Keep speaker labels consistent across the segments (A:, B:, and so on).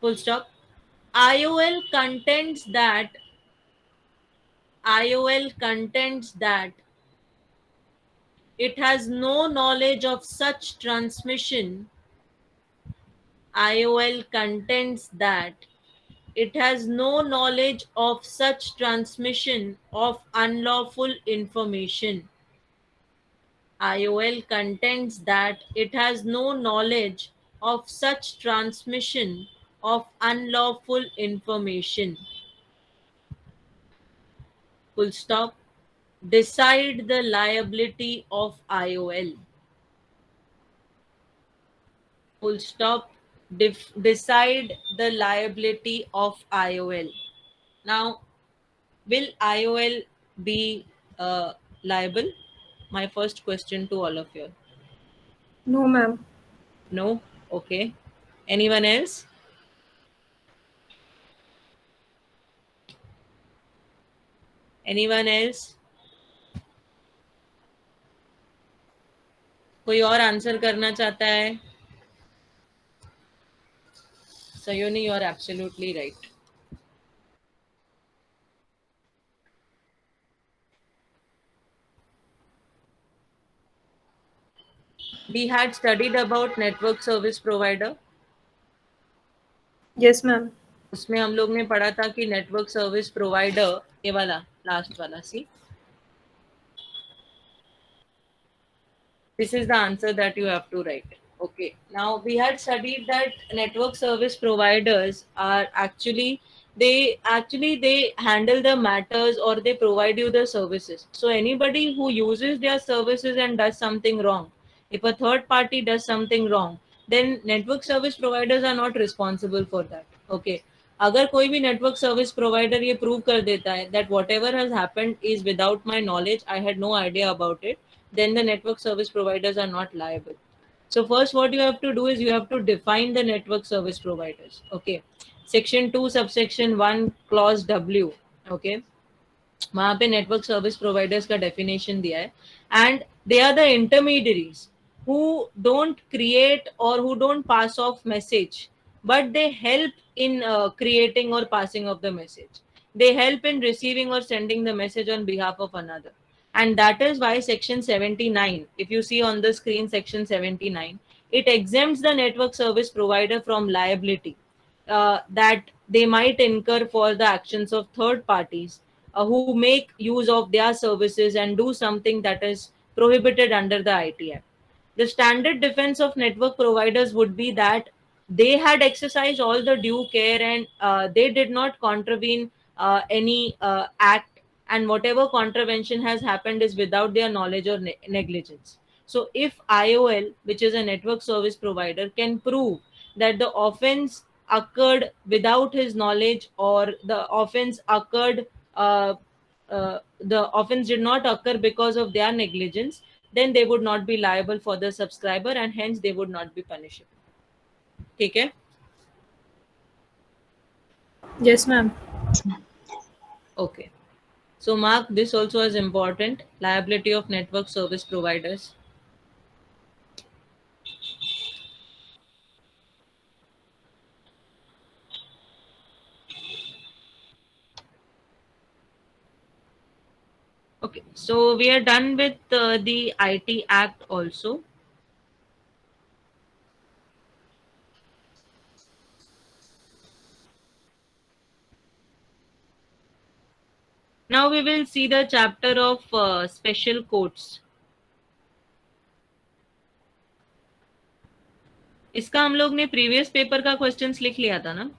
A: full stop. IOL contends that IOL contends that it has no knowledge of such transmission. IOL contends that it has no knowledge of such transmission of unlawful information. IOL contends that it has no knowledge of such transmission of unlawful information. Full stop. Decide the liability of IOL. Full stop. Decide the liability of IOL. Now, will IOL be liable? My first question to all of you.
B: No, ma'am.
A: No? Okay. Anyone else? Anyone else? कोई और answer करना चाहता है? Sayoni, you are absolutely right. We had studied about network service provider.
B: Yes, ma'am.
A: उसमें हम लोग ने पढ़ा था कि नेटवर्क सर्विस प्रोवाइडर, ये वाला लास्ट वाला, सी, this is the answer that you have to write. Okay, now we had studied that network service providers are actually they handle the matters, or they provide you the services. So anybody who uses their services and does something wrong, if a third party does something wrong, then network service providers are not responsible for that. Okay, अगर कोई भी network service provider ये prove कर देता है that whatever has happened is without my knowledge, I had no idea about it, then the network service providers are not liable. So first what you have to do is you have to define the network service providers. Okay, section 2 subsection 1 clause W. Okay, वहाँ पे network service providers का definition दिया है, and they are the intermediaries who don't create or who don't pass off message, but they help in creating or passing of the message. They help in receiving or sending the message on behalf of another, and that is why section 79, if you see on the screen, section 79, it exempts the network service provider from liability that they might incur for the actions of third parties who make use of their services and do something that is prohibited under the IT Act. The standard defense of network providers would be that they had exercised all the due care, and they did not contravene any act, and whatever contravention has happened is without their knowledge or negligence. So if IOL, which is a network service provider, can prove that the offense occurred without his knowledge, or the offense occurred uh, the offense did not occur because of their negligence, then they would not be liable for the subscriber, and hence they would not be punishable. ठीक है?
B: Yes, ma'am.
A: Okay. So mark this also as important, liability of network service providers. Okay, so we are done with the IT Act also. Now we will see the chapter of special courts. इसका हम लोग ने previous paper का questions लिख लिया था ना,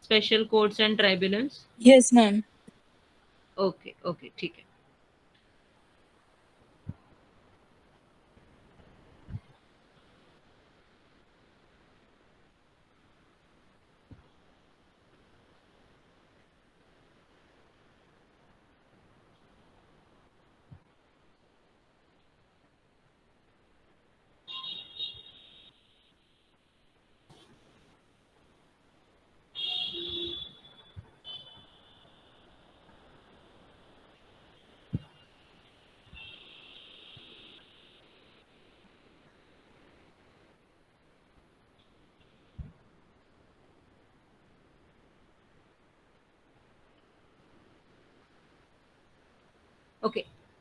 A: special courts and tribunals.
C: Yes, ma'am.
A: Okay okay, ठीक है.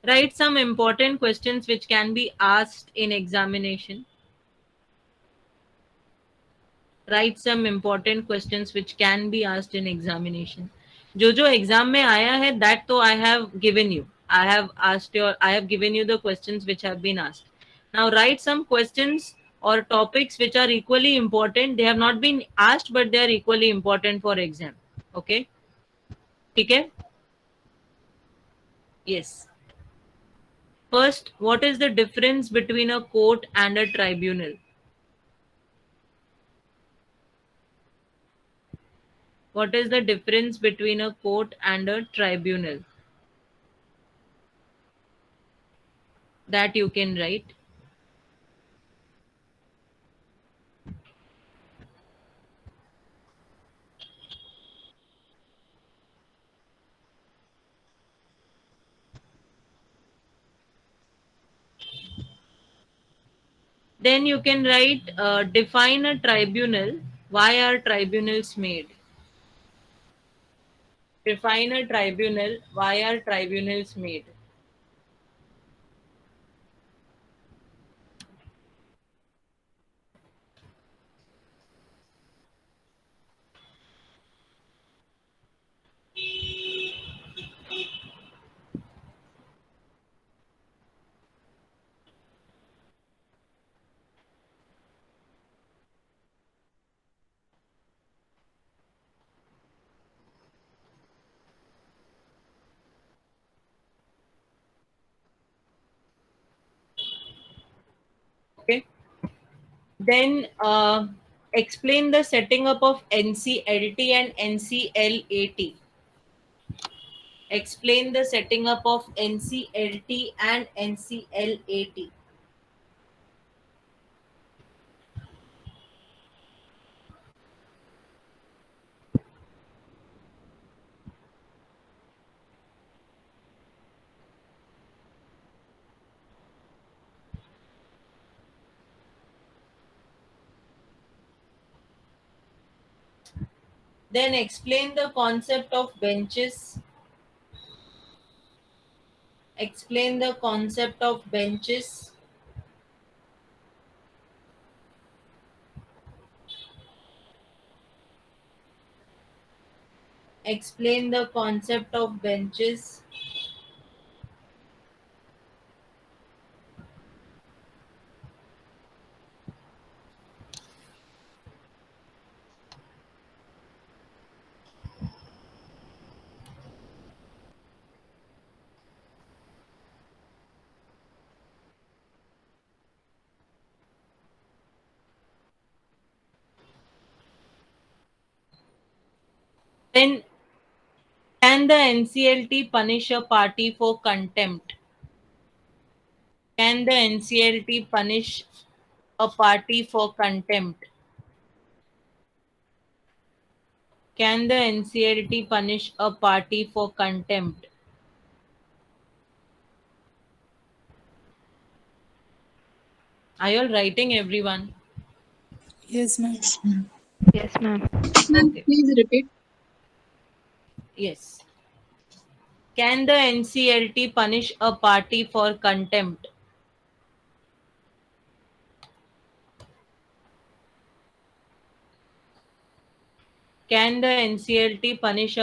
A: Write some important questions which can be asked in examination. Write some important questions which can be asked in examination. जो exam में आया है that तो I have given you. I have given you the questions which have been asked. Now write some questions or topics which are equally important. They have not been asked but they are equally important for exam. Okay? ठीक है? Yes. First, what is the difference between a court and a tribunal? What is the difference between a court and a tribunal? That you can write. Then you can write, define a tribunal. Why are tribunals made? Define a tribunal. Why are tribunals made? Okay. Then explain the setting up of NCLT and NCLAT. Explain the setting up of NCLT and NCLAT. Then explain the concept of benches. Explain the concept of benches. Explain the concept of benches. Then, can the NCLT punish a party for contempt? Can the NCLT punish a party for contempt? Can the NCLT punish a party for contempt? Are you all writing, everyone?
C: Yes, ma'am.
B: Yes, ma'am.
D: Ma'am,
A: Okay.
D: please repeat.
A: Yes. Can the NCLT punish a party for contempt? Can the NCLT punish a